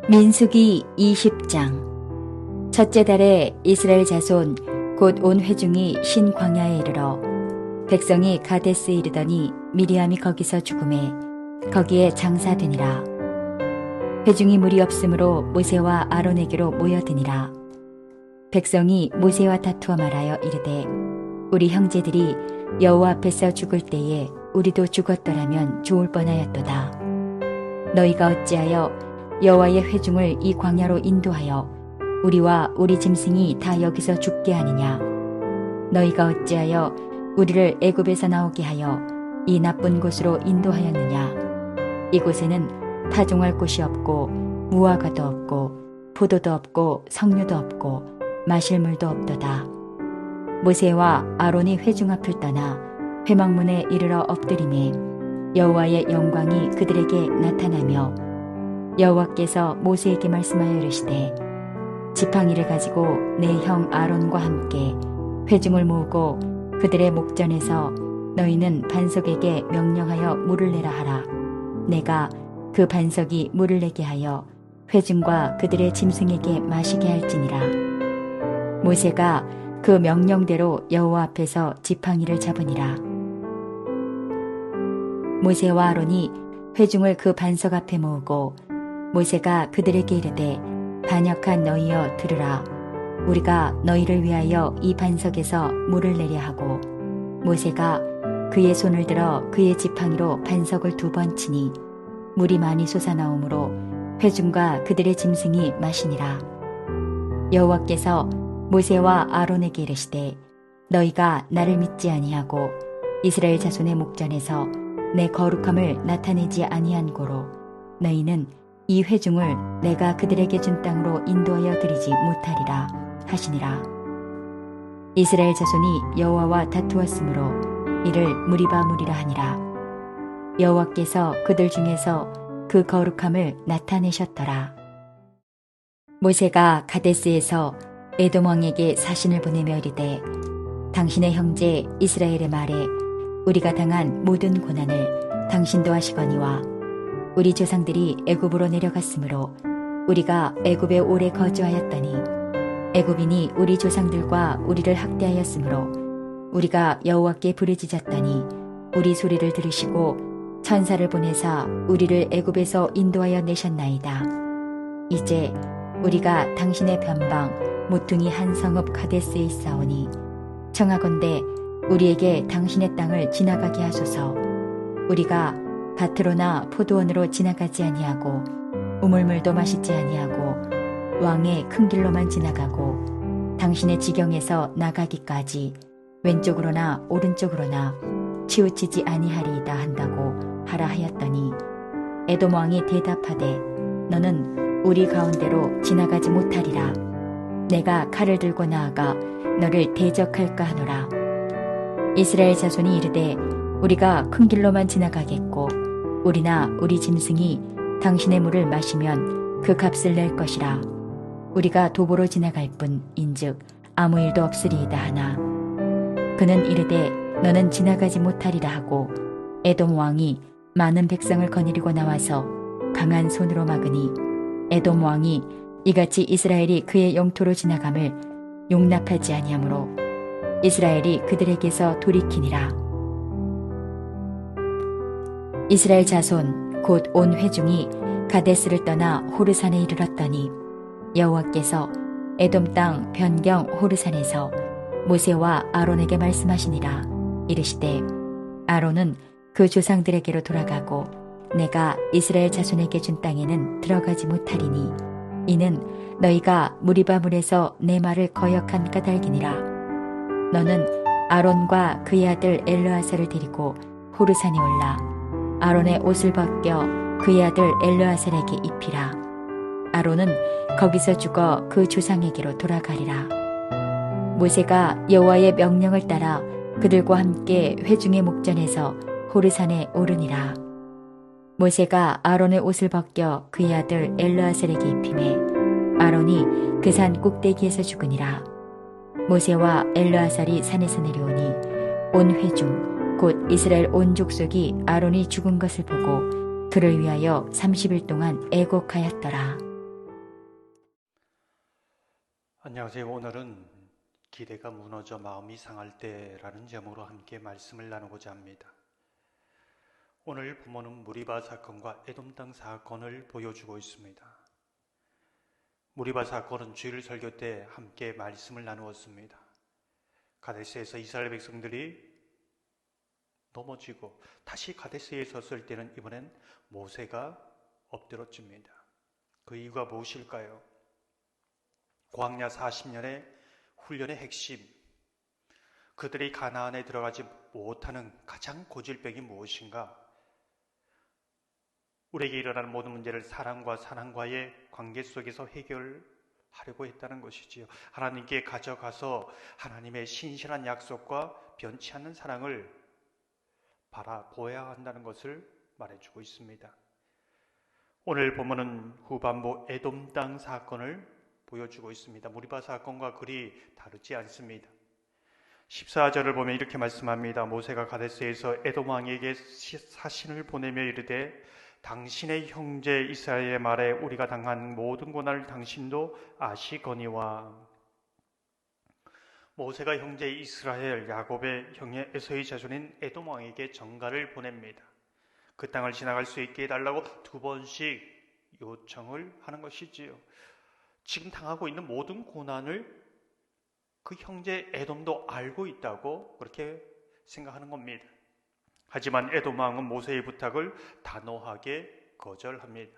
민수기 20장. 첫째 달에 이스라엘 자손 곧 온 회중이 신 광야에 이르러 백성이 가데스에 이르더니 미리암이 거기서 죽음에 거기에 장사되니라. 회중이 물이 없으므로 모세와 아론에게로 모여드니라. 백성이 모세와 다투어 말하여 이르되 우리 형제들이 여호와 앞에서 죽을 때에 우리도 죽었더라면 좋을 뻔하였도다. 너희가 어찌하여 여호와의 회중을 이 광야로 인도하여 우리와 우리 짐승이 다 여기서 죽게 하느냐. 너희가 어찌하여 우리를 애굽에서 나오게 하여 이 나쁜 곳으로 인도하였느냐. 이곳에는 파종할 곳이 없고 무화과도 없고 포도도 없고 석류도 없고 마실 물도 없도다. 모세와 아론이 회중 앞을 떠나 회막문에 이르러 엎드리매 여호와의 영광이 그들에게 나타나며 여호와께서 모세에게 말씀하여 이르시되 지팡이를 가지고 내 형 아론과 함께 회중을 모으고 그들의 목전에서 너희는 반석에게 명령하여 물을 내라 하라. 내가 그 반석이 물을 내게 하여 회중과 그들의 짐승에게 마시게 할지니라. 모세가 그 명령대로 여호와 앞에서 지팡이를 잡으니라. 모세와 아론이 회중을 그 반석 앞에 모으고 모세가 그들에게 이르되 반역한 너희여 들으라. 우리가 너희를 위하여 이 반석에서 물을 내려 하고 모세가 그의 손을 들어 그의 지팡이로 반석을 2번 치니 물이 많이 솟아나오므로 회중과 그들의 짐승이 마시니라. 여호와께서 모세와 아론에게 이르시되 너희가 나를 믿지 아니하고 이스라엘 자손의 목전에서 내 거룩함을 나타내지 아니한 고로 너희는 이 회중을 내가 그들에게 준 땅으로 인도하여 드리지 못하리라 하시니라. 이스라엘 자손이 여호와와 다투었으므로 이를 무리바무리라 하니라. 여호와께서 그들 중에서 그 거룩함을 나타내셨더라. 모세가 가데스에서 에돔 왕에게 사신을 보내며 이르되 당신의 형제 이스라엘의 말에 우리가 당한 모든 고난을 당신도 하시거니와 우리 조상들이 애굽으로 내려갔으므로 우리가 애굽에 오래 거주하였더니 애굽인이 우리 조상들과 우리를 학대하였으므로 우리가 여호와께 부르짖었더니 우리 소리를 들으시고 천사를 보내사 우리를 애굽에서 인도하여 내셨나이다. 이제 우리가 당신의 변방 모퉁이 한 성읍 가데스에 있사오니 청하건대 우리에게 당신의 땅을 지나가게 하소서. 우리가 밭으로나 포도원으로 지나가지 아니하고 우물물도 마시지 아니하고 왕의 큰 길로만 지나가고 당신의 지경에서 나가기까지 왼쪽으로나 오른쪽으로나 치우치지 아니하리이다 한다고 하라 하였더니 에돔 왕이 대답하되 너는 우리 가운데로 지나가지 못하리라. 내가 칼을 들고 나아가 너를 대적할까 하노라. 이스라엘 자손이 이르되 우리가 큰 길로만 지나가겠고 우리나 우리 짐승이 당신의 물을 마시면 그 값을 낼 것이라. 우리가 도보로 지나갈 뿐인즉 아무 일도 없으리이다 하나 그는 이르되 너는 지나가지 못하리라 하고 에돔 왕이 많은 백성을 거느리고 나와서 강한 손으로 막으니 에돔 왕이 이같이 이스라엘이 그의 영토로 지나감을 용납하지 아니하므로 이스라엘이 그들에게서 돌이키니라. 이스라엘 자손 곧 온 회중이 가데스를 떠나 호르산에 이르렀더니 여호와께서 에돔 땅 변경 호르산에서 모세와 아론에게 말씀하시니라. 이르시되 아론은 그 조상들에게로 돌아가고 내가 이스라엘 자손에게 준 땅에는 들어가지 못하리니 이는 너희가 무리바물에서 내 말을 거역한 까닭이니라. 너는 아론과 그의 아들 엘르아살을 데리고 호르산에 올라 아론의 옷을 벗겨 그의 아들 엘르아살에게 입히라. 아론은 거기서 죽어 그 조상에게로 돌아가리라. 모세가 여호와의 명령을 따라 그들과 함께 회중의 목전에서 호르산에 오르니라. 모세가 아론의 옷을 벗겨 그의 아들 엘르아살에게 입히매 아론이 그 산 꼭대기에서 죽으니라. 모세와 엘르아살이 산에서 내려오니 온 회중 곧 이스라엘 온 족속이 아론이 죽은 것을 보고 그를 위하여 30일 동안 애곡하였더라. 안녕하세요. 오늘은 기대가 무너져 마음이 상할 때라는 제목으로 함께 말씀을 나누고자 합니다. 오늘 본문은 무리바 사건과 에돔 땅 사건을 보여주고 있습니다. 무리바 사건은 주일 설교 때 함께 말씀을 나누었습니다. 가데스에서 이스라엘 백성들이 넘어지고 다시 가데스에 섰을 때는 이번엔 모세가 엎드러집니다. 그 이유가 무엇일까요? 광야 40년의 훈련의 핵심, 그들이 가나안에 들어가지 못하는 가장 고질병이 무엇인가? 우리에게 일어나는 모든 문제를 사랑과 사랑과의 관계 속에서 해결하려고 했다는 것이지요. 하나님께 가져가서 하나님의 신실한 약속과 변치 않는 사랑을 바라보아야 한다는 것을 말해주고 있습니다. 오늘 본문은 후반부 에돔 땅 사건을 보여주고 있습니다. 무리바 사건과 그리 다르지 않습니다. 14절을 보면 이렇게 말씀합니다. 모세가 가데스에서 에돔 왕에게 사신을 보내며 이르되 당신의 형제 이스라엘의 말에 우리가 당한 모든 고난을 당신도 아시거니와. 모세가 형제 이스라엘 야곱의 형의 에서의 자손인 에돔 왕에게 전가를 보냅니다. 그 땅을 지나갈 수 있게 해달라고 2번씩 요청을 하는 것이지요. 지금 당하고 있는 모든 고난을 그 형제 에돔도 알고 있다고 그렇게 생각하는 겁니다. 하지만 에돔 왕은 모세의 부탁을 단호하게 거절합니다.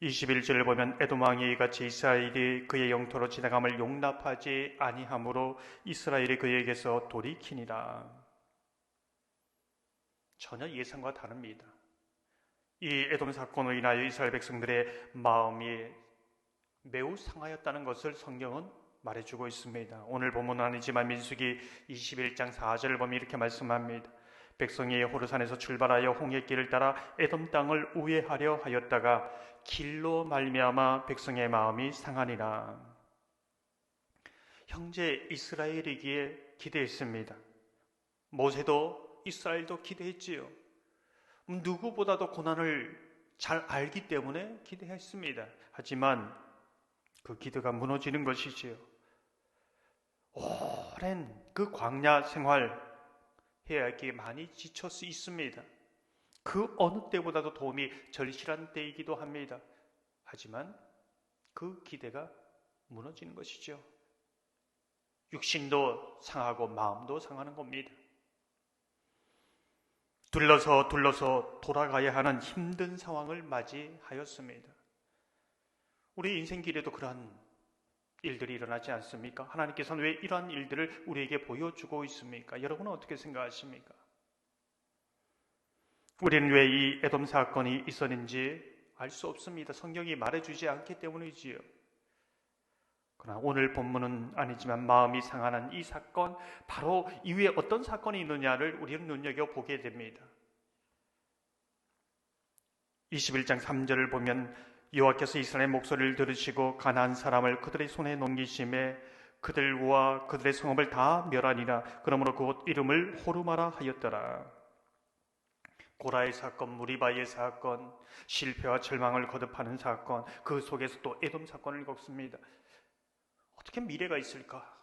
21절을 보면 에돔 왕이 이같이 이스라엘이 그의 영토로 지나감을 용납하지 아니하므로 이스라엘이 그에게서 돌이키니라. 전혀 예상과 다릅니다. 이 에돔 사건으로 인하여 이스라엘 백성들의 마음이 매우 상하였다는 것을 성경은 말해주고 있습니다. 오늘 본문은 아니지만 민수기 21장 4절을 보면 이렇게 말씀합니다. 백성이 호르산에서 출발하여 홍해길을 따라 에돔 땅을 우회하려 하였다가 길로 말미암아 백성의 마음이 상하니라. 형제 이스라엘이기에 기대했습니다. 모세도 이스라엘도 기대했지요. 누구보다도 고난을 잘 알기 때문에 기대했습니다. 하지만 그 기대가 무너지는 것이지요. 오랜 그 광야 생활 해야 하기에 많이 지쳐 있습니다. 그 어느 때보다도 도움이 절실한 때이기도 합니다. 하지만 그 기대가 무너지는 것이죠. 육신도 상하고 마음도 상하는 겁니다. 둘러서 돌아가야 하는 힘든 상황을 맞이하였습니다. 우리 인생길에도 그러한 일들이 일어나지 않습니까? 하나님께서는 왜 이러한 일들을 우리에게 보여주고 있습니까? 여러분은 어떻게 생각하십니까? 우리는 왜 이 에돔 사건이 있었는지 알 수 없습니다. 성경이 말해주지 않기 때문이지요. 그러나 오늘 본문은 아니지만 마음이 상하는 이 사건, 바로 이후에 어떤 사건이 있느냐를 우리는 눈여겨보게 됩니다. 21장 3절을 보면 여호와께서 이스라엘의 목소리를 들으시고 가나안 사람을 그들의 손에 넘기심에 그들과 그들의 성읍을 다 멸하니라. 그러므로 그곳 이름을 호르마라 하였더라. 고라의 사건, 무리바의 사건, 실패와 절망을 거듭하는 사건, 그 속에서 또 에돔 사건을 겪습니다. 어떻게 미래가 있을까?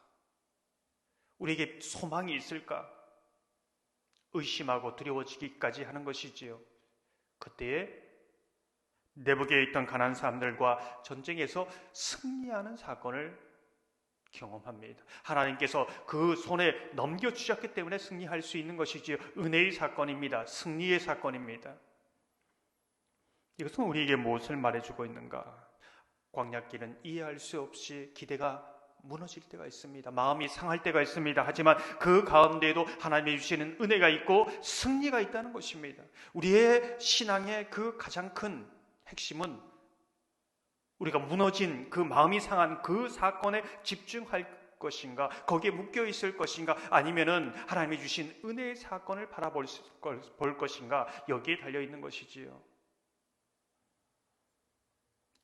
우리에게 소망이 있을까? 의심하고 두려워지기까지 하는 것이지요. 그때에 내북에 있던 가나안 사람들과 전쟁에서 승리하는 사건을 경험합니다. 하나님께서 그 손에 넘겨주셨기 때문에 승리할 수 있는 것이지요. 은혜의 사건입니다. 승리의 사건입니다. 이것은 우리에게 무엇을 말해주고 있는가? 광야길은 이해할 수 없이 기대가 무너질 때가 있습니다. 마음이 상할 때가 있습니다. 하지만 그 가운데에도 하나님이 주시는 은혜가 있고 승리가 있다는 것입니다. 우리의 신앙의 그 가장 큰 핵심은 우리가 무너진 그 마음이 상한 그 사건에 집중할 것인가, 거기에 묶여 있을 것인가, 아니면은 하나님이 주신 은혜의 사건을 바라볼 것인가, 여기에 달려 있는 것이지요.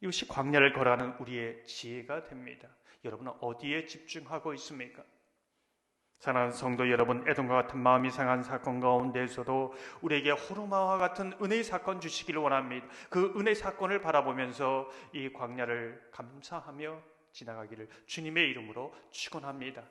이것이 광야를 걸어가는 우리의 지혜가 됩니다. 여러분은 어디에 집중하고 있습니까? 사랑하는 성도 여러분, 에돔과 같은 마음이 상한 사건 가운데에서도 우리에게 호르마와 같은 은혜의 사건 주시기를 원합니다. 그 은혜의 사건을 바라보면서 이 광야를 감사하며 지나가기를 주님의 이름으로 축원합니다.